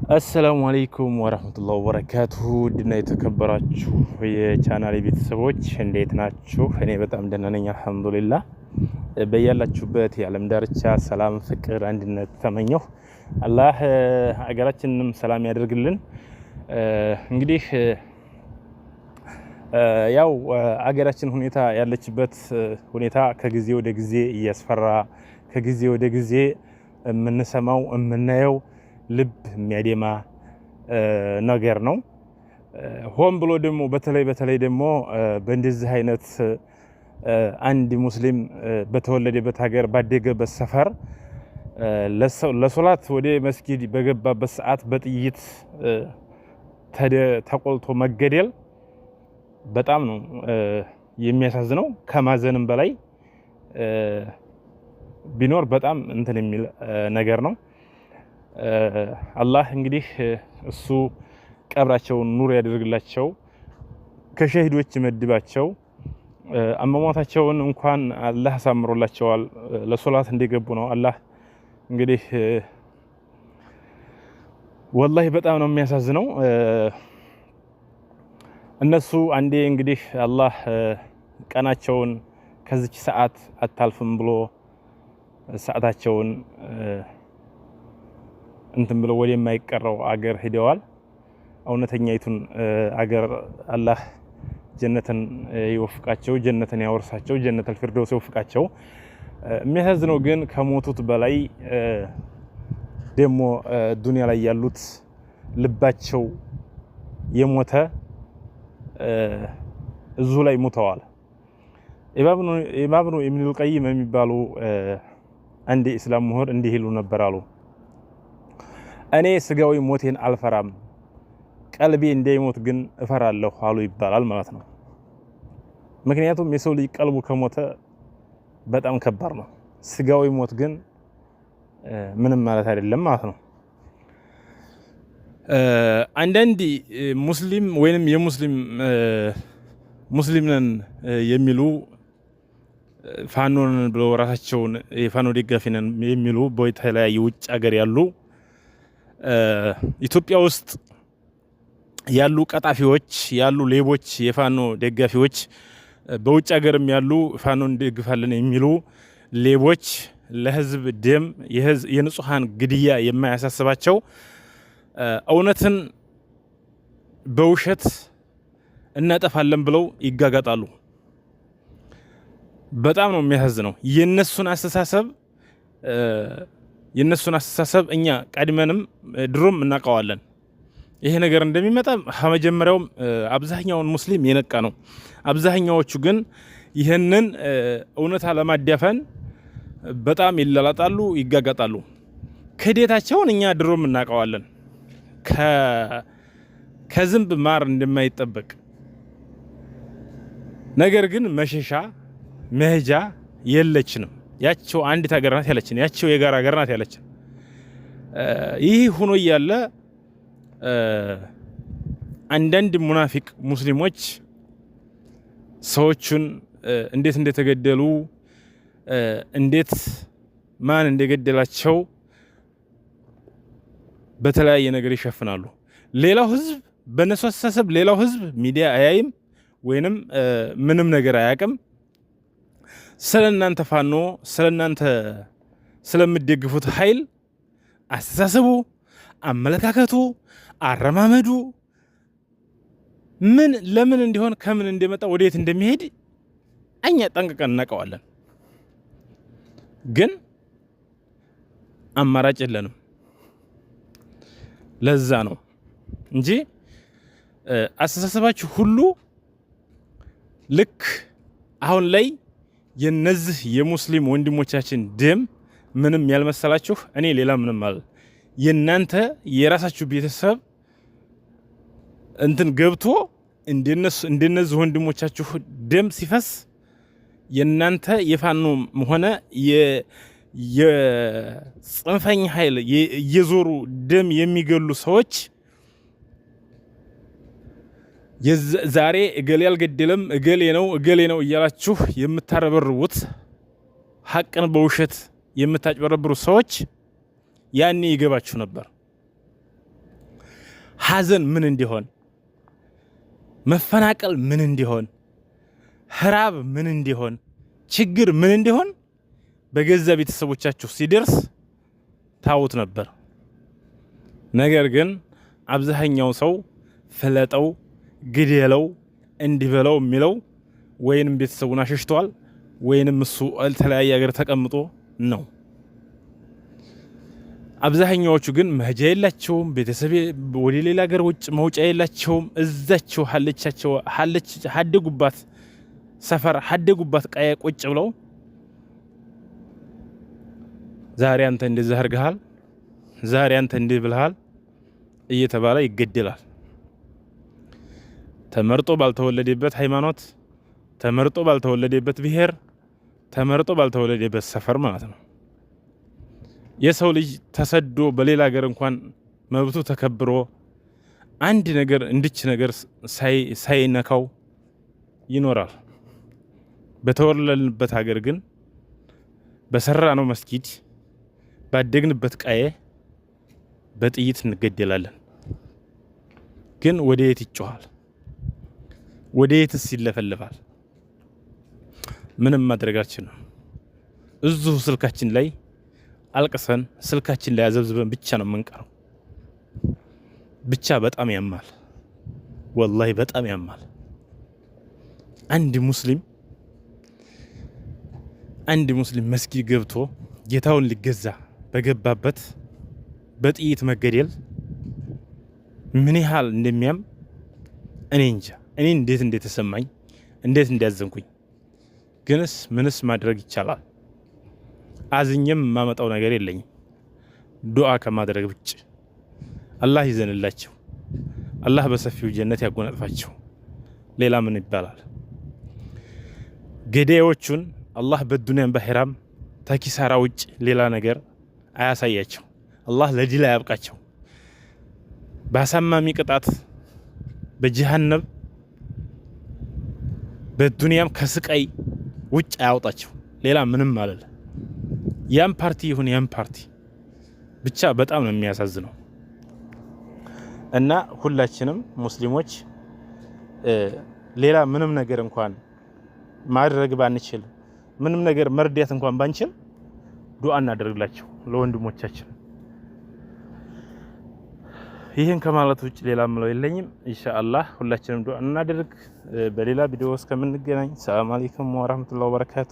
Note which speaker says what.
Speaker 1: አሰላሙ አለይኩም ወራህመቱላሂ ወበረካቱሁ ድና የተከበራችሁ የቻናሌ ቤተሰቦች እንዴት ናችሁ? እኔ በጣም ደህና ነኝ አልሐምዱሊላህ። በያላችሁበት የዓለም ዳርቻ ሰላም፣ ፍቅር፣ አንድነት ተመኘሁ። አላህ ሀገራችንንም ሰላም ያደርግልን። እንግዲህ ያው ሀገራችን ሁኔታ ያለችበት ሁኔታ ከጊዜ ወደ ጊዜ እያስፈራ ከጊዜ ወደ ጊዜ የምንሰማው የምናየው ልብ የሚያደማ ነገር ነው። ሆን ብሎ ደግሞ በተለይ ደግሞ በእንደዚህ አይነት አንድ ሙስሊም በተወለደበት ሀገር ባደገበት ሰፈር ለሶላት ወደ መስጊድ በገባበት ሰዓት በጥይት ተቆልቶ መገደል በጣም ነው የሚያሳዝነው። ከማዘንም በላይ ቢኖር በጣም እንትን የሚል ነገር ነው። አላህ እንግዲህ እሱ ቀብራቸውን ኑር ያደርግላቸው፣ ከሸሂዶች ይመድባቸው። አሟሟታቸውን እንኳን አላህ አሳምሮላቸዋል። ለሶላት እንደገቡ ነው። አላህ እንግዲህ ወላሂ በጣም ነው የሚያሳዝነው። እነሱ አንዴ እንግዲህ አላህ ቀናቸውን ከዚች ሰዓት አታልፍም ብሎ ሰዓታቸውን እንትን ብለው ወደ የማይቀረው አገር ሄደዋል። እውነተኛይቱን አገር አላህ ጀነትን ይወፍቃቸው፣ ጀነትን ያወርሳቸው፣ ጀነተል ፊርደውስ ይወፍቃቸው። የሚያሳዝነው ግን ከሞቱት በላይ ደግሞ ዱንያ ላይ ያሉት ልባቸው የሞተ እዙ ላይ ሙተዋል። ኢማም ኢብኑል ቀይም የሚባሉ አንድ የእስላም ምሁር እንዲህ ይሉ ነበር አሉ። እኔ ስጋዊ ሞቴን አልፈራም፣ ቀልቤ እንዳይሞት ግን እፈራለሁ አሉ ይባላል ማለት ነው። ምክንያቱም የሰው ልጅ ቀልቡ ከሞተ በጣም ከባድ ነው። ስጋዊ ሞት ግን ምንም ማለት አይደለም ማለት ነው። አንዳንድ ሙስሊም ወይንም ሙስሊም ነን የሚሉ ፋኖን ብለው ራሳቸውን የፋኖ ደጋፊ ነን የሚሉ በተለያዩ ውጭ ሀገር ያሉ ኢትዮጵያ ውስጥ ያሉ ቀጣፊዎች ያሉ ሌቦች፣ የፋኖ ደጋፊዎች፣ በውጭ ሀገርም ያሉ ፋኖ እንደግፋለን የሚሉ ሌቦች ለህዝብ ደም የንጹሃን ግድያ የማያሳስባቸው እውነትን በውሸት እናጠፋለን ብለው ይጋጋጣሉ። በጣም ነው የሚያሳዝነው። የነሱን አስተሳሰብ እኛ ቀድመንም ድሮም እናውቀዋለን። ይሄ ነገር እንደሚመጣ ከመጀመሪያውም አብዛኛውን ሙስሊም የነቃ ነው። አብዛኛዎቹ ግን ይህንን እውነታ ለማዳፈን በጣም ይላላጣሉ፣ ይጋጋጣሉ። ክህደታቸውን እኛ ድሮም እናውቀዋለን። ከዝንብ ማር እንደማይጠበቅ ነገር ግን መሸሻ መሄጃ የለችንም። ያቸው አንዲት ሀገር ናት ያለችን፣ ያቸው የጋራ ሀገር ናት ያለችን። ይህ ሆኖ እያለ አንዳንድ ሙናፊቅ ሙስሊሞች ሰዎቹን እንዴት እንደተገደሉ እንዴት ማን እንደገደላቸው በተለያየ ነገር ይሸፍናሉ። ሌላው ህዝብ በነሱ አስተሳሰብ ሌላው ህዝብ ሚዲያ አያይም ወይንም ምንም ነገር አያውቅም። ስለናንተ ፋኖ ስለናንተ ስለምትደግፉት ኃይል አስተሳሰቡ፣ አመለካከቱ፣ አረማመዱ ምን ለምን እንዲሆን ከምን እንደመጣ ወዴት እንደሚሄድ እኛ ጠንቅቀን እናውቀዋለን። ግን አማራጭ የለንም። ለዛ ነው እንጂ አስተሳሰባችሁ ሁሉ ልክ አሁን ላይ የነዚህ የሙስሊም ወንድሞቻችን ደም ምንም ያልመሰላችሁ እኔ ሌላ ምንም አለ የናንተ የራሳችሁ ቤተሰብ እንትን ገብቶ እንደነዚህ ወንድሞቻችሁ ደም ሲፈስ የናንተ የፋኖ ሆነ የጽንፈኛ ኃይል የዞሩ ደም የሚገሉ ሰዎች ዛሬ እገሌ አልገደለም እገሌ ነው እያላችሁ የምታረበርቡት ሐቅን በውሸት የምታጭበረብሩ ሰዎች ያኔ ይገባችሁ ነበር። ሐዘን ምን እንዲሆን፣ መፈናቀል ምን እንዲሆን፣ ህራብ ምን እንዲሆን፣ ችግር ምን እንዲሆን በገዛ ቤተሰቦቻችሁ ሲደርስ ታውት ነበር። ነገር ግን አብዛኛው ሰው ፍለጠው ግደለው እንዲበለው የሚለው ወይንም ቤተሰቡን አሸሽቷል ወይንም እሱ ተለያየ ሀገር ተቀምጦ ነው። አብዛኛዎቹ ግን መሄጃ የላቸውም። ቤተሰብ ወደ ሌላ ሀገር ውጭ መውጫ የላቸውም። እዛቸው ሀደጉባት ሰፈር ሀደጉባት ቀየ ቁጭ ብለው ዛሬ አንተ እንደዚህ አድርገሃል፣ ዛሬ አንተ እንዲህ ብለሃል እየተባለ ይገደላል። ተመርጦ ባልተወለደበት ሃይማኖት፣ ተመርጦ ባልተወለደበት ብሔር፣ ተመርጦ ባልተወለደበት ሰፈር ማለት ነው። የሰው ልጅ ተሰዶ በሌላ ሀገር እንኳን መብቱ ተከብሮ አንድ ነገር እንድች ነገር ሳይነካው ይኖራል። በተወለድንበት ሀገር ግን በሰራነው መስጊድ ባደግንበት ቀዬ በጥይት እንገደላለን። ግን ወደ የት ይጮሃል? ወደ የትስ ይለፈልፋል? ምንም ማድረጋችን ነው። እዚሁ ስልካችን ላይ አልቅሰን ስልካችን ላይ አዘብዝበን ብቻ ነው የምንቀረው። ብቻ በጣም ያማል፣ ወላሂ በጣም ያማል። አንድ ሙስሊም መስጊድ ገብቶ ጌታውን ሊገዛ በገባበት በጥይት መገደል ምን ያህል እንደሚያም እኔ እንጃ። እኔ እንዴት እንደተሰማኝ እንዴት እንዲያዘንኩኝ። ግንስ ምንስ ማድረግ ይቻላል? አዝኜም የማመጣው ነገር የለኝም ዱዓ ከማድረግ ውጭ። አላህ ይዘንላቸው፣ አላህ በሰፊው ጀነት ያጎናጽፋቸው። ሌላ ምን ይባላል? ገዳዮቹን አላህ በዱንያም በአኺራም ተኪሳራ ውጭ ሌላ ነገር አያሳያቸው። አላህ ለድል ያብቃቸው። በአሳማሚ ቅጣት በጀሃነም በዱንያም ከስቃይ ውጭ አያውጣቸው። ሌላ ምንም ማለት ያም ፓርቲ ይሁን ያም ፓርቲ ብቻ በጣም ነው የሚያሳዝነው። እና ሁላችንም ሙስሊሞች ሌላ ምንም ነገር እንኳን ማድረግ ባንችል፣ ምንም ነገር መርዳት እንኳን ባንችል ዱዓ እናደርግላቸው ለወንድሞቻችን። ይህን ከማለት ውጭ ሌላ ምለው የለኝም። ኢንሻአላህ ሁላችንም ዱዓ እናደርግ። በሌላ ቪዲዮ እስከምንገናኝ ሰላም አለይኩም ወራህመቱላሂ ወበረካቱ።